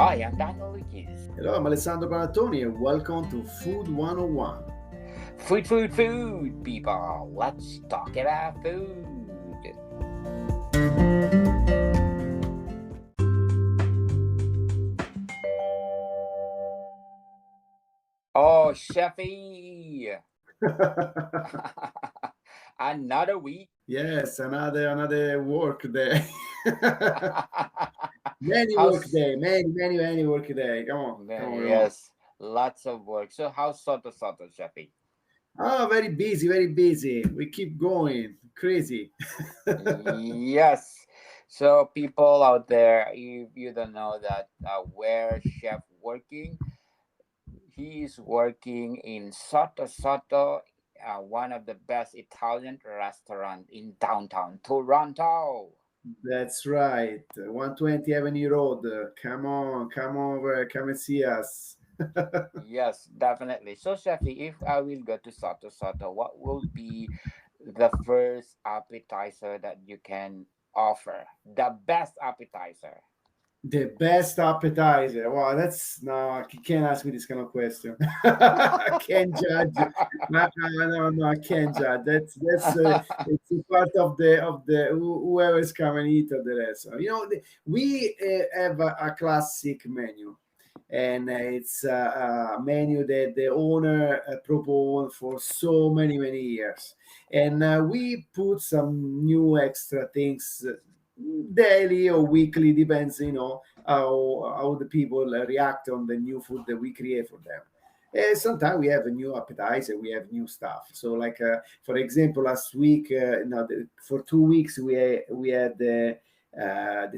I am Daniel Lucas. Hello, I'm Alessandro Panettoni and welcome to Food 101. Food, people. Let's talk about food. Oh, Chefy! Another week. Yes, another work day. Many How's work day, many work day. Come on. yes, lots of work. So how's Soto, Chefy? Oh, very busy. We keep going. Crazy. Yes. So people out there, if you don't know that where chef working, he is working in Soto, one of the best Italian restaurant in downtown Toronto. That's right. 120 Avenue Road. Come on, come over, come and see us. Yes, definitely. So, Shafi, if I will go to Soto, what will be the first appetizer that you can offer? The best appetizer. The best appetizer. Wow, that's no. You can't ask me this kind of question. I can't judge. No, I can't judge. That's it's a part of the whoever's coming eat at the restaurant. We have a classic menu, and it's a menu that the owner proposed for so many years, and we put some new extra things daily or weekly, depends, how the people react on the new food that we create for them. Sometimes we have a new appetizer, we have new stuff. So, like for example, last week, for 2 weeks, we had the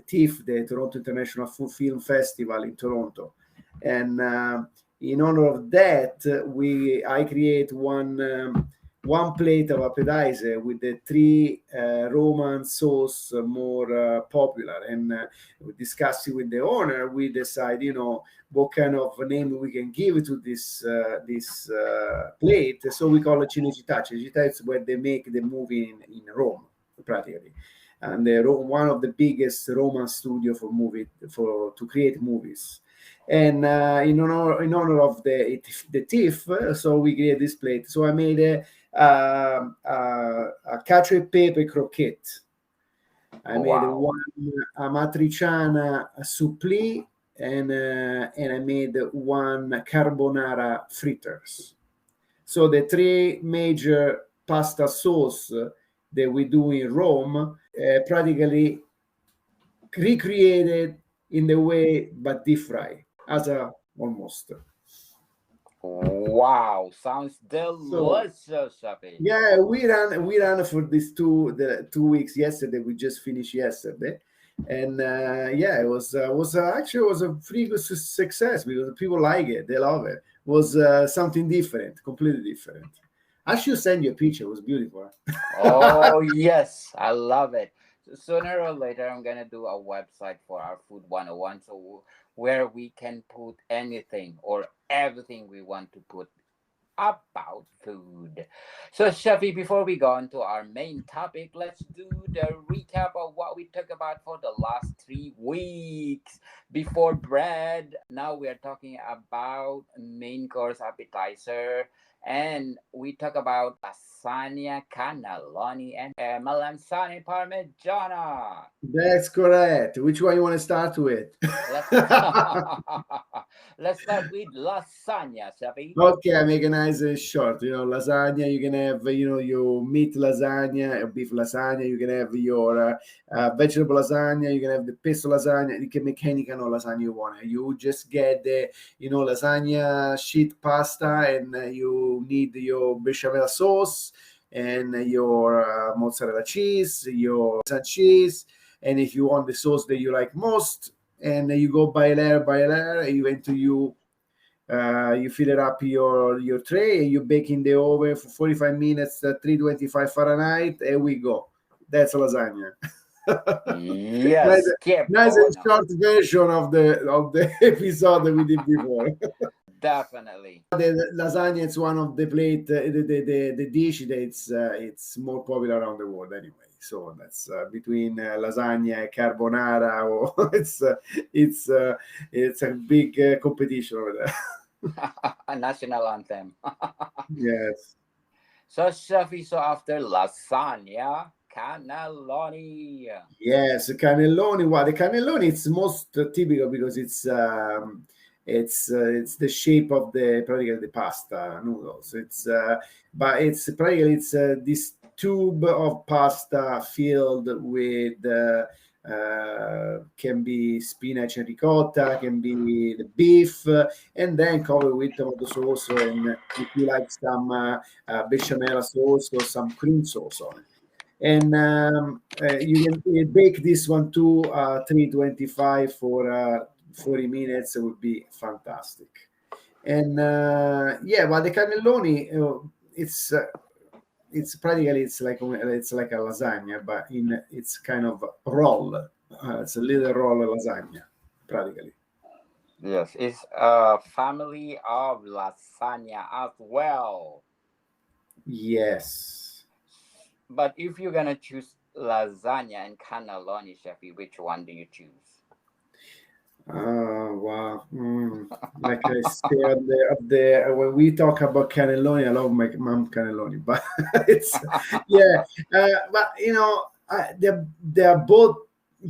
TIFF, the Toronto International Film Festival in Toronto, and in honor of that, I create one plate of appetizer with the three Roman sauce more popular, and we discuss it with the owner. We decide, what kind of name we can give to this plate. So we call it Cinecittà. Cinecittà is where they make the movie in Rome, practically, and one of the biggest Roman studio to create movies. And in honor of the TIFF, so we create this plate. So I made a cacio e pepe croquette. I made one amatriciana suppli, and I made one carbonara fritters. So the three major pasta sauce that we do in Rome, practically recreated in the way but deep fry as almost. Wow, sounds delicious, Shafi. Yeah, we ran for these 2 weeks yesterday. We just finished yesterday, and it was a pretty good success because people like it, they love it. It was something different, completely different. I should send you a picture. It was beautiful. Oh yes, I love it. Sooner or later, I'm gonna do a website for our Food 101, so where we can put anything or everything we want to put about food. So, Shafi, before we go on to our main topic, let's do the recap of what we talked about for the last 3 weeks. Before bread, now we are talking about main course appetizer, and we talk about lasagna, cannelloni, and melanzane parmigiana. That's correct. Which one you want to start with? Let's let's start with lasagna, Shafi. Okay, I make a nice short. Lasagna. You can have, your meat lasagna, beef lasagna. You can have your vegetable lasagna. You can have the pesto lasagna. You can make any kind of lasagna you want. You just get the, lasagna sheet pasta, and you need your bechamel sauce and your mozzarella cheese, your cheese, and if you want the sauce that you like most, and you go by layer, you fill it up your tray, and you bake in the oven for 45 minutes at 325 Fahrenheit, and we go. That's lasagna. Yes, nice and short version of the episode that we did before. Definitely. The lasagna is one of the plate, the dish that it's more popular around the world anyway. So that's between lasagna and carbonara, or it's a big competition over there. A national anthem. Yes. So, Shafi, so after lasagna, cannelloni. Yes, cannelloni. Well, the cannelloni it's most typical because it's the shape of the practically the pasta noodles. It's but it's practically it's this tube of pasta filled with can be spinach and ricotta, can be the beef, and then covered with tomato sauce, and if you like some bechamel sauce or some cream sauce on it. And you can bake this one to 325 for 40 minutes. It would be fantastic. And yeah, but the cannelloni, it's practically it's like a lasagna, but in it's kind of roll. It's a little roll of lasagna, practically. Yes, it's a family of lasagna as well. Yes. But if you're gonna choose lasagna and cannelloni, Shafi, which one do you choose? Wow. Like I say, when we talk about cannelloni, I love my mom cannelloni, but it's yeah. But they're both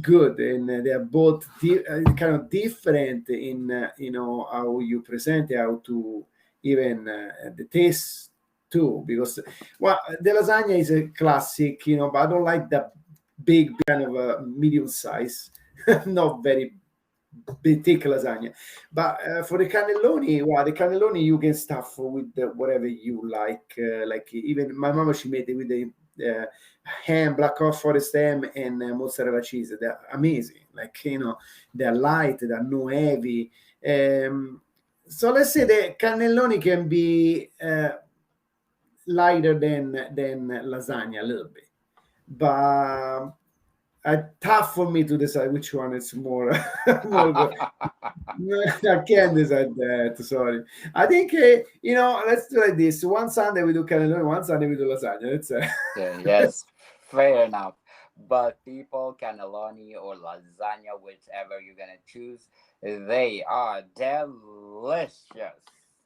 good, and they're both kind of different in how you present it, how to even the taste too. Because well, the lasagna is a classic, but I don't like the big kind of medium size, not very big thick lasagna. But for the cannelloni, well, the cannelloni you can stuff with whatever you like. Like even my mama, she made it with the ham, black forest ham, and mozzarella cheese. They're amazing. Like they're light, they're no heavy. So let's say the cannelloni can be lighter than lasagna a little bit, but tough for me to decide which one is more more good. I can't decide that. Sorry. I think let's do like this. One Sunday we do cannelloni, one Sunday we do lasagna. It's Yeah, yes, fair enough. But people, cannelloni or lasagna, whichever you're gonna choose, they are delicious.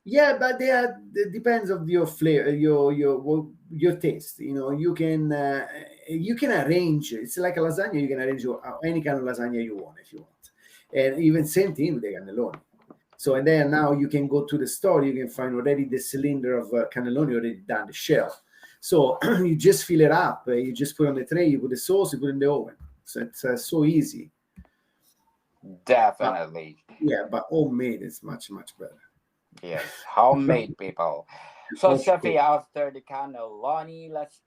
yeah, but it depends of your flavor, your taste. You can arrange. It's like a lasagna. You can arrange any kind of lasagna you want if you want, and even same thing with the cannelloni. So and then now you can go to the store. You can find already the cylinder of cannelloni already done, the shell. So you just fill it up. You just put on the tray. You put the sauce. You put it in the oven. So it's so easy. But Definitely. yeah, but homemade is much much better. Yes, homemade people. So, Of Shafi, course. after the cannelloni, let's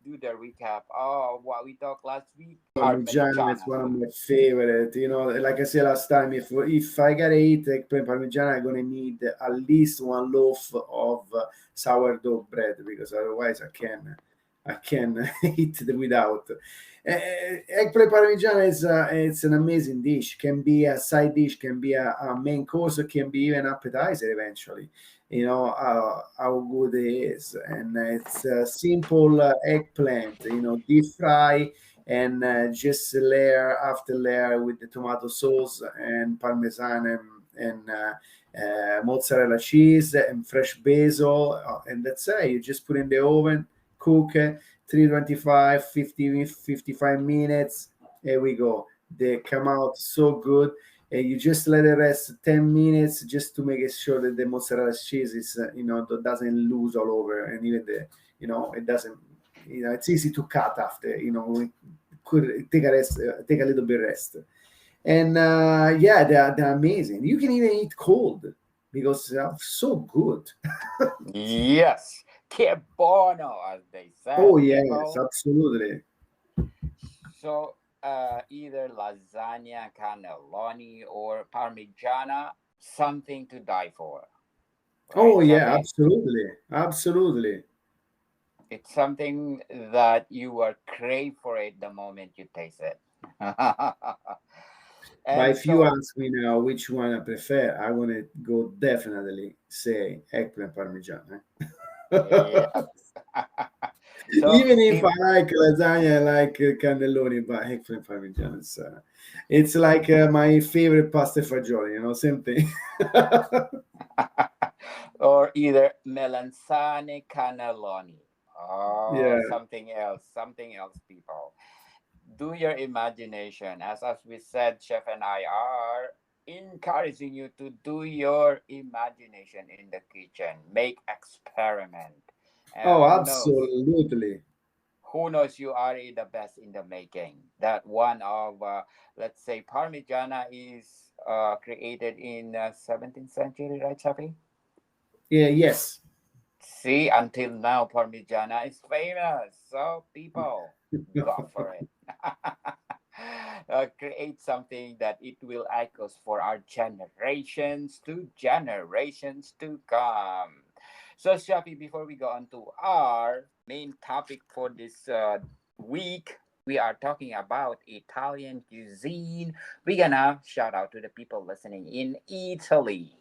do the recap of what we talked last week. Parmigiana is Parmigiana. one of my favorite. Like I said last time, if I gotta eat eggplant parmigiana, I'm gonna need at least one loaf of sourdough bread because otherwise I can eat it without. Eggplant parmigiana is it's an amazing dish. Can be a side dish, can be a main course, can be even appetizer eventually. How good it is, and it's a simple eggplant. Deep fry and just layer after layer with the tomato sauce and parmesan and mozzarella cheese and fresh basil, and that's it. You just put in the oven, cook it 325 55 minutes. Here we go. They come out so good. And you just let it rest 10 minutes just to make sure that the mozzarella cheese is doesn't lose all over, and even it doesn't, it's easy to cut after, could take a rest, take a little bit rest. And yeah, they're amazing. You can even eat cold because they're so good. Yes, che buono, as they Oh said, yes, people. absolutely. So, either lasagna, cannelloni, or parmigiana, something to die for, right, Oh yeah, Shafi? absolutely, absolutely. It's something that you will crave for it the moment you taste it. But And if you so, ask me now which one I prefer, I want to go definitely say eggplant parmigiana. yes. So Even if I like lasagna, I like cannelloni, but eggplant parmigiano, it's like my favorite pasta fagioli. Same thing. or either melanzane cannelloni. Oh, Yeah. something else, people. Do your imagination. As we said, Chef and I are encouraging you to do your imagination in the kitchen. Make experiment. Oh, Who knows? absolutely. Who knows, you are the best in the making. That one of, let's say, Parmigiana is created in 17th century, right, Chappie? Yeah. Yes. See, until now, Parmigiana is famous. So, people, go for it. Create something that it will echoes for our generations to come. So, Shafi, before we go on to our main topic for this week, we are talking about Italian cuisine. We're gonna shout out to the people listening in Italy.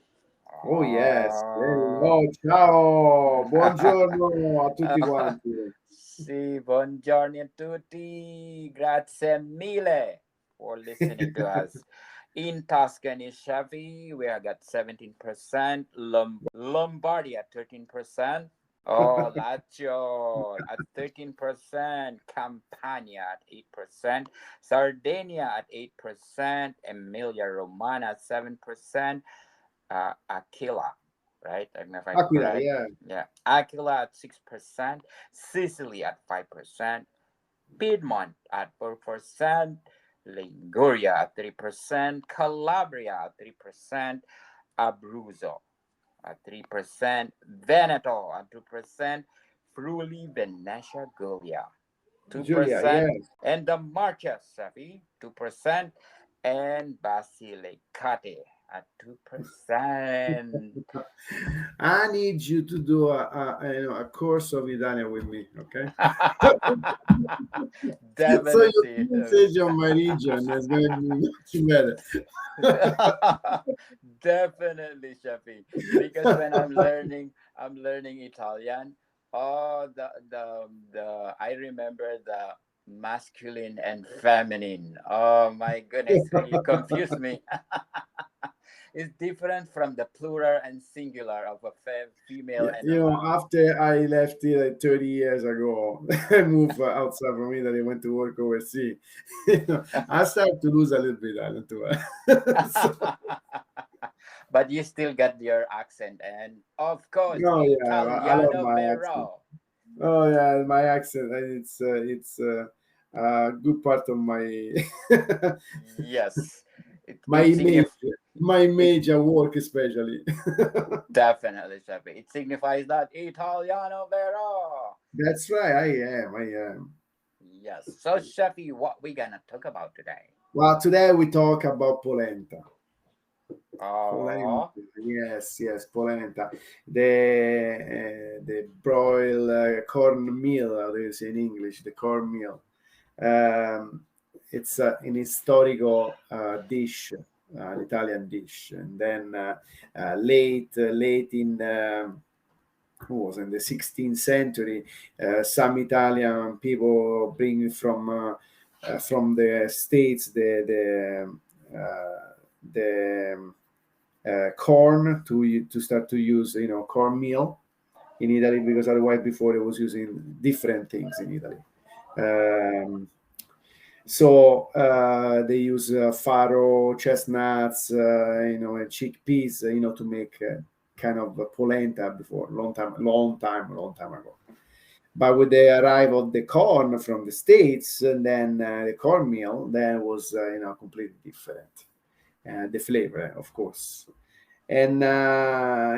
Oh, yes. Oh. Hello, ciao, buongiorno a tutti quanti. Sì, buongiorno a tutti. Grazie mille for listening to us. In Tuscany, Chevy, we have got 17%. Lombardy at 13%. Oh, Lazio at 13%. Campania at 8%. Sardinia at 8%. Emilia Romagna at 7%. Aquila, right? I don't know if I'm Aquila, correct. yeah. Yeah, Aquila at 6%, Sicily at 5%, Piedmont at 4%, Liguria at 3%, Calabria at 3%, Abruzzo at 3%, Veneto at 2%, Friuli Venetia Giulia Julia, 2%, yes. and the Marches Safi 2%, and Basilicate at 2%. I need you to do a course of Italian with me, okay? So your Definitely. message on my region is going to be much better. Definitely, Shafi. Because when I'm learning Italian. Oh, I remember the masculine and feminine. Oh my goodness, you confused me. It's different from the plural and singular of a female Yeah, and a male. after I left here like 30 years ago, I moved outside from Italy, went to work overseas. I started to lose a little bit Italian too. So, But you still got your accent, and of course, oh yeah, I love Italiano my accent. Vero. Oh yeah, my accent, it's a good part of my Yes, my it image, signifies my it image at work especially. definitely, Shafi. It signifies that Italiano Vero. That's right, I am. Yes. So, Shafi, what we gonna talk about today? Well, today we talk about polenta. Polenta, Oh, yes, polenta. The broil cornmeal, how do you say in English? The cornmeal. Um, it's an historical dish, an Italian dish, and then late in who was in the 16th century, some Italian people bring from the states the corn to start to use cornmeal in Italy, because otherwise before it was using different things in Italy. Um, so they use farro, chestnuts, and chickpeas, to make kind of polenta before long time ago. But with the arrival of the corn from the states, and then the cornmeal, then was completely different. The flavor, of course, and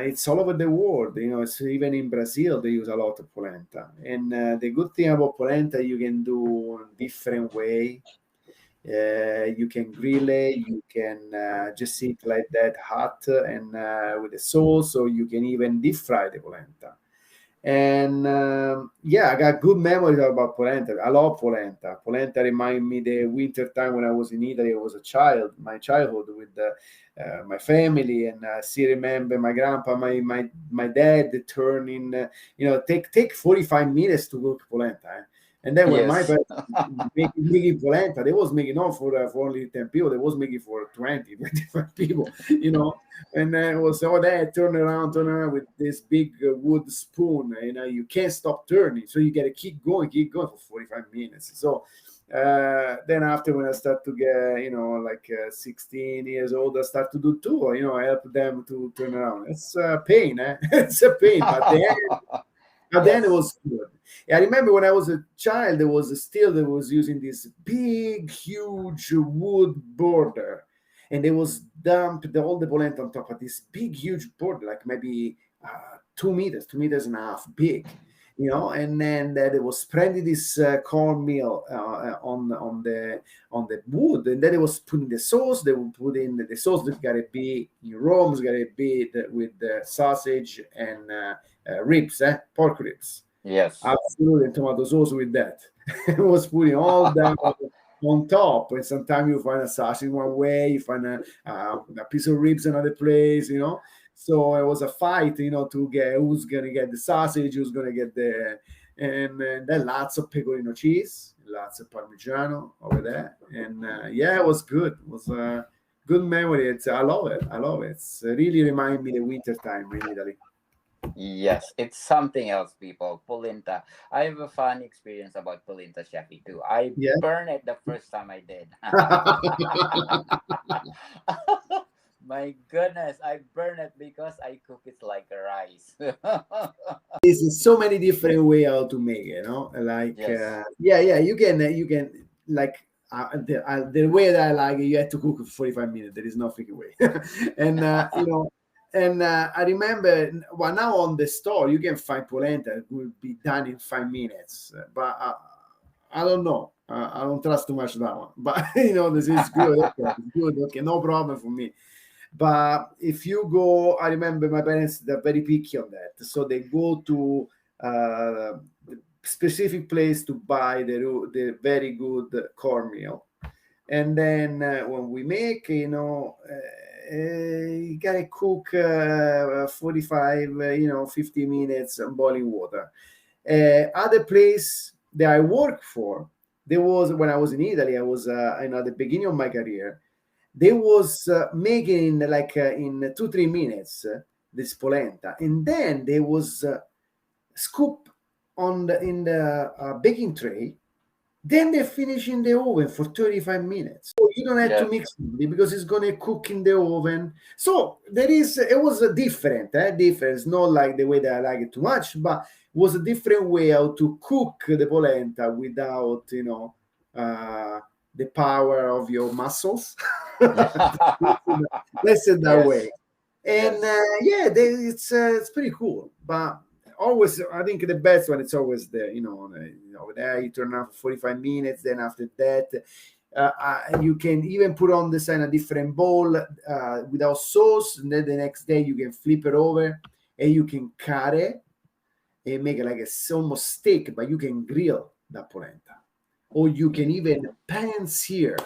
it's all over the world. It's even in Brazil they use a lot of polenta. And the good thing about polenta, you can do different way. You can grill it, you can just eat like that hot and with the sauce, or you can even deep fry the polenta. And yeah, I got good memories about polenta. I love polenta. Polenta remind me the winter time when I was in Italy. I was a child, my childhood with my family, and I still remember my grandpa, my dad turning. Take 45 minutes to cook polenta. And then when my Yes. parents making polenta, they was making not for only 10 people. They was making for 20, 25 people. And then it was all that turn around with this big wood spoon. You can't stop turning, so you got to keep going for 45 minutes. So then after when I start to get, 16 years old, I start to do too. I help them to turn around. It's a pain, eh? It's a pain, but then it Yes. was good. Yeah, I remember when I was a child, there was a steel that was using this big, huge wood border, and they was dumped all the polenta on top of this big, huge border, like maybe 2 meters, 2 meters and a half big, and then they was spreading this cornmeal on the wood, and then they was putting the sauce. They would put in the sauce that got to be in Rome, got to be with the sausage and ribs, pork ribs. Yes. Absolutely, and tomato sauce with that. It was putting all that on top. And sometimes you find a sausage in one way, you find a piece of ribs another place. So it was a fight, to get who's gonna get the sausage, who's gonna get and then lots of pecorino cheese, lots of parmigiano over there, and yeah, it was good. It was a good memory. I love it. I love it. It's really remind me the winter time in Italy. Yes, it's something else, people. Polenta. I have a fun experience about polenta, Chefy, too. I Yeah. burned it the first time I did. My goodness, I burn it because I cook it like a rice. There's so many different way how to make it. Like Yes. yeah, you can like the way that I like it, you have to cook for 45 minutes. There is no freaking way. And I remember, well, now on the store you can find polenta that will be done in 5 minutes, but I don't know. I don't trust too much that one, but this is good. Okay, it's good. Okay, no problem for me. But if you go, I remember my parents, they're very picky on that. So they go to the specific place to buy the very good cornmeal. And then when we make, you gotta cook 45, 50 minutes in boiling water. Other place that I work for, there was when I was in Italy, I was at the beginning of my career, they was making like in 2 3 minutes this polenta, and then they was scoop on in the baking tray. Then they finish in the oven for 35 minutes. So you don't have to Yes. mix it because it's gonna cook in the oven. So it was a different, difference, not like the way that I like it too much, but it was a different way how to cook the polenta without, uh, the power of your muscles. Let's say that way. Yes. And Yes. yeah, it's pretty cool. But always, I think the best one it's always there. Over there you turn on for 45 minutes. Then after that, you can even put on the side a different bowl without sauce. And then the next day you can flip it over and you can cut it and make it like a almost steak, but you can grill that polenta, or you can even pan sear.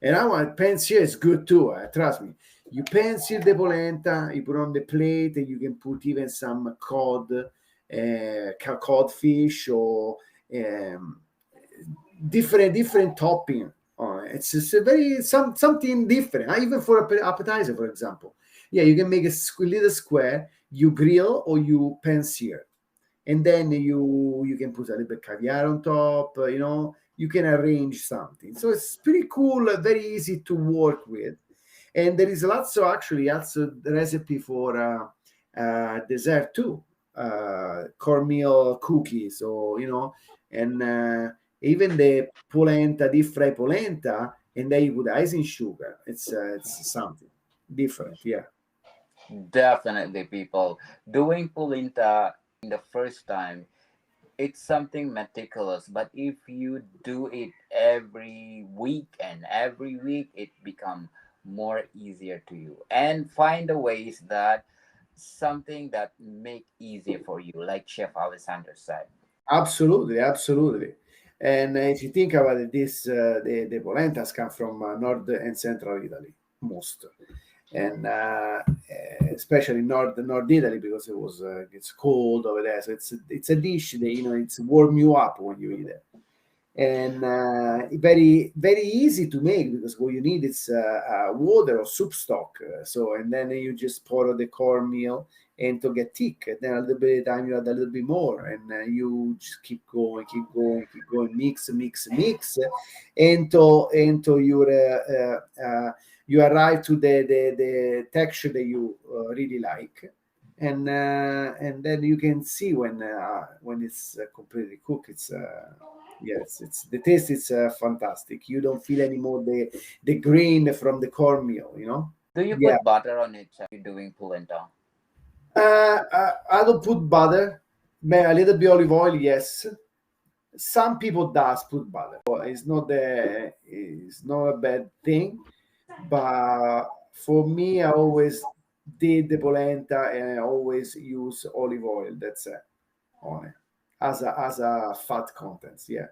And I want pan sear is good too. Trust me. You pan sear the polenta, you put on the plate, and you can put even some codfish, or um, different topping on it. It's just a very something different. Even for appetizer, for example. Yeah, you can make a little square. You grill or you pan sear, and then you can put a little bit caviar on top. You can arrange something. So it's pretty cool, very easy to work with, and there is lots of recipe for dessert too, cornmeal cookies, or and even the polenta, deep fry polenta, and then you put icing sugar. It's something different, yeah. Definitely, people. Doing polenta in the first time, it's something meticulous, but if you do it every week and every week, it become more easier to you, and find the ways that something that make easier for you, like Chef Alessandro said. Absolutely, absolutely. And if you think about it, the polentas come from North and Central Italy, most, and especially North Italy because it's cold over there. So it's a dish that it's warm you up when you eat it, and very very easy to make because what you need is water or soup stock. So and then you just pour the cornmeal and to get thick. And then a little bit of time you add a little bit more, and you just keep going, keep going, keep going, mix, mix, mix, until you arrive to the texture that you really like. And then you can see when it's completely cooked. It's yes, it's the taste is fantastic. You don't feel anymore the grain from the cornmeal. Do you Yeah. put butter on it, Chef? You're doing polenta. I don't put butter. A little bit olive oil, yes. Some people does put butter. It's not a bad thing. But for me, I always did the polenta and I always use olive oil. That's it on it as a fat contents. Yeah.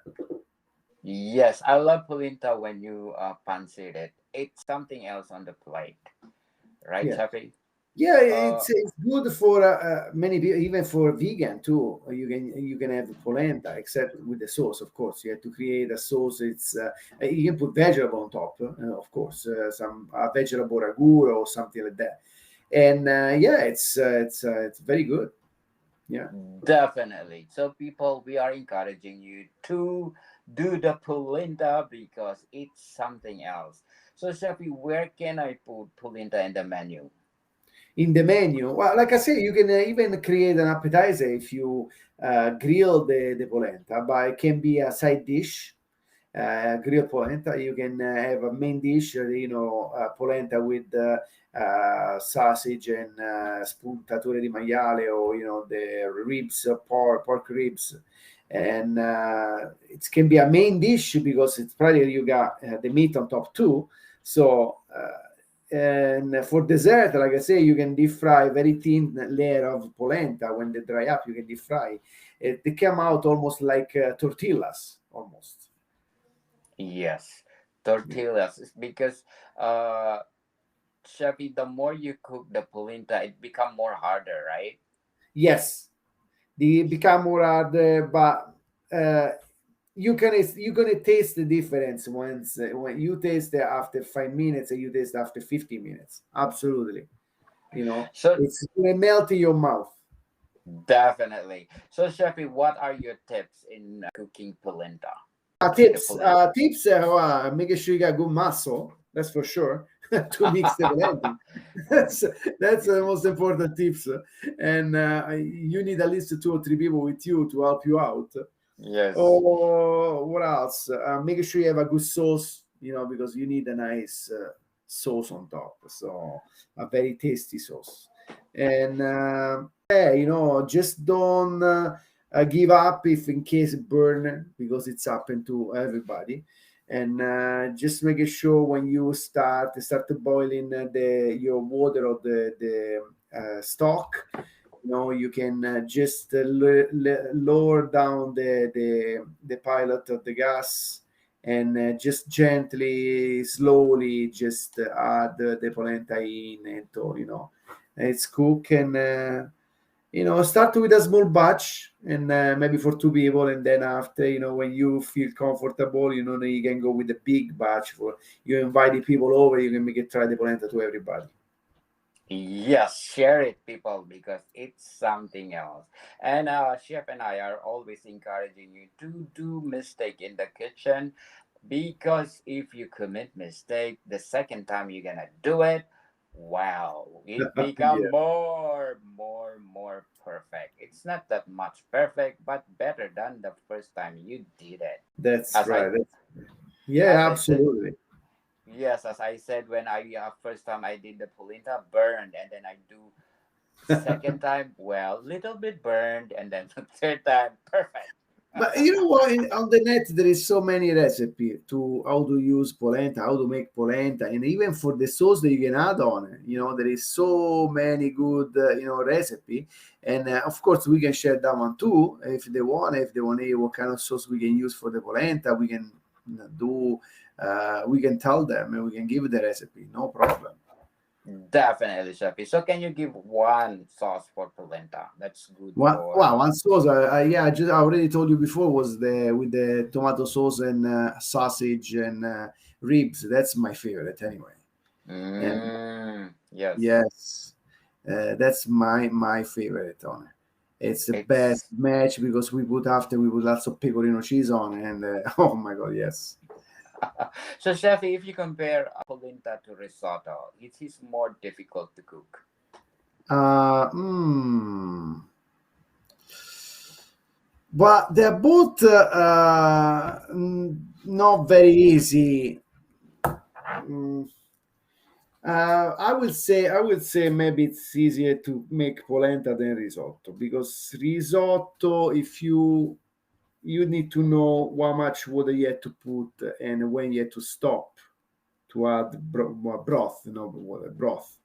Yes, I love polenta when you pancit it. It's something else on the plate, right, Yeah. Chappy? Yeah, Uh, it's good for many people, even for vegan too. You can have polenta, except with the sauce, of course. You have to create a sauce. It's you can put vegetable on top, of course, some vegetable ragu or something like that. And yeah, it's very good. Yeah. Definitely. So, people, we are encouraging you to do the polenta because it's something else. So, Chappy, where can I put polenta in the menu? In the menu. Well, like I say, you can even create an appetizer if you grill the polenta, but it can be a side dish. Grilled polenta. You can have a main dish, polenta with sausage and spuntature di maiale, or the ribs, pork ribs, and it can be a main dish because it's probably you got the meat on top too. So. And for dessert, like I say, you can deep fry very thin layer of polenta. When they dry up, you can deep fry. They come out almost like tortillas, almost. Yes, Yeah. tortillas. It's because, uh, Chappy, the more you cook the polenta, it become more harder, right? Yes, they become more hard, but you gonna taste the difference once when you taste it after 5 minutes and you taste after 50 minutes. Absolutely, So, it's gonna melt in your mouth. definitely. So, Chappy, what are your tips in cooking polenta? The Tips, polenta. making sure you got good muscle. That's for sure. To mix the blending. that's that's the most important tips. And you need at least 2 or 3 people with you to help you out. Yes. Oh, what else? Making sure you have a good sauce, because you need a nice sauce on top. So a very tasty sauce. And yeah, just don't give up if in case it burn because it's happened to everybody. And just making sure when you start boiling your water or the stock, you can just lower down the pilot of the gas and just gently, slowly, just add the polenta in and it's cook and start with a small batch and maybe for 2 people, and then after when you feel comfortable, then you can go with the big batch for you invite the people over. You can make it try the polenta to everybody. Yes, share it, people, because it's something else. And Chef and I are always encouraging you to do mistake in the kitchen, because if you commit mistake the second time you're gonna do it, wow, it become Yeah, more perfect. It's not that much perfect, but better than the first time you did it. that's As I right. Yeah, as I said, absolutely. yes, as I said, when I first time I did the polenta, burned, and then I do second time, well, little bit burned, and then the third time, perfect. But you know what? On the net, there is so many recipe to how to use polenta, how to make polenta, and even for the sauce that you can add on it. There is so many good, recipe. And of course, we can share that one too if they want. If they want to hear what kind of sauce we can use for the polenta, we can do. We can tell them and we can give the recipe. No problem. Definitely, Shafi. So can you give one sauce for polenta? That's good for. One sauce. I already told you before was the with the tomato sauce and sausage and ribs. That's my favorite anyway. And Yes. yes, that's my favorite on it. It's the best It's match because we put lots of pecorino cheese on it, and oh my god, yes. so, Shafi, if you compare polenta to risotto, it is more difficult to cook. Uh, mm, but they're both not very easy. Mm, I would say maybe it's easier to make polenta than risotto because risotto, if you need to know how much water you have to put and when you have to stop to add broth, water broth,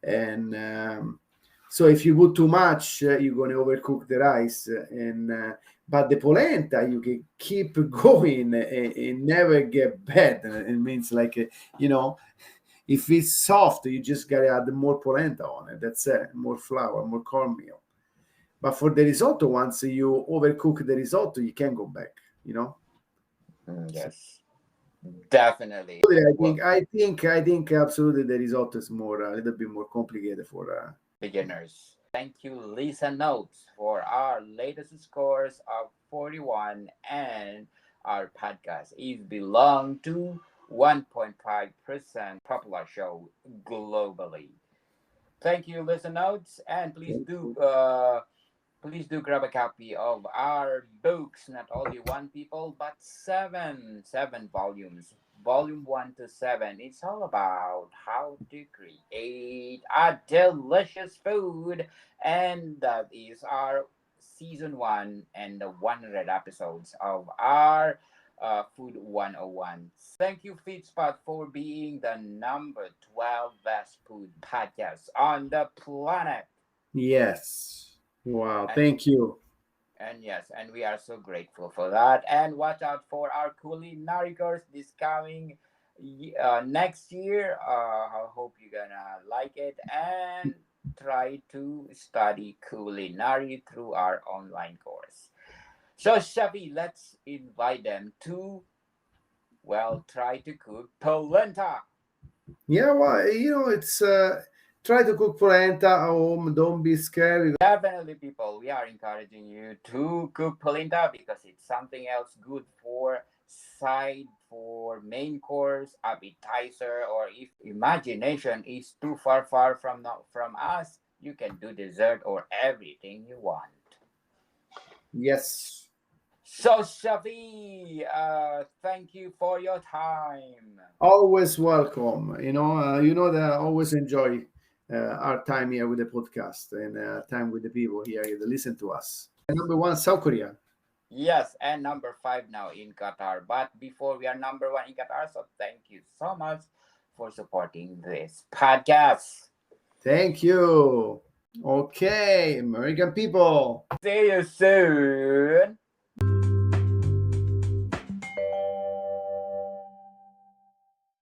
and so if you put too much, you're going to overcook the rice, and but the polenta you can keep going and never get bad. It means like you know if it's soft, you just gotta add more polenta on it. That's it. More flour, more cornmeal. But for the risotto, once you overcook the risotto, you can go back. So Yes, definitely. I Well, think I think absolutely the risotto is more a little bit more complicated for. beginners. Thank you, Lisa Notes, for our latest scores of 41, and our podcast is belong to 1.5% popular show globally. Thank you, Lisa Notes, and please do grab a copy of our books, not only one people, but seven volumes. Volume 1 to 7. It's all about how to create a delicious food. And that is our season 1 and the 100 episodes of our Food 101. Thank you, Feedspot, for being the number 12 best food podcast on the planet. Yes. Wow. And Thank you. And yes, and we are so grateful for that. And watch out for our culinary course this coming next year. I hope you're gonna like it and try to study culinary through our online course. So, Shafi, let's invite them to, well, try to cook polenta. Yeah. Well, it's try to cook polenta at home. Don't be scared. Definitely, people, we are encouraging you to cook polenta because it's something else good for side, for main course, appetizer, or if imagination is too far from us, you can do dessert or everything you want. Yes. So, Shafi, thank you for your time. Always welcome. That I always enjoy our time here with the podcast and time with the people here that listen to us. Number one, South Korea. Yes, and number 5 now in Qatar. But before we are number 1 in Qatar, so thank you so much for supporting this podcast. Thank you. Okay, American people. See you soon.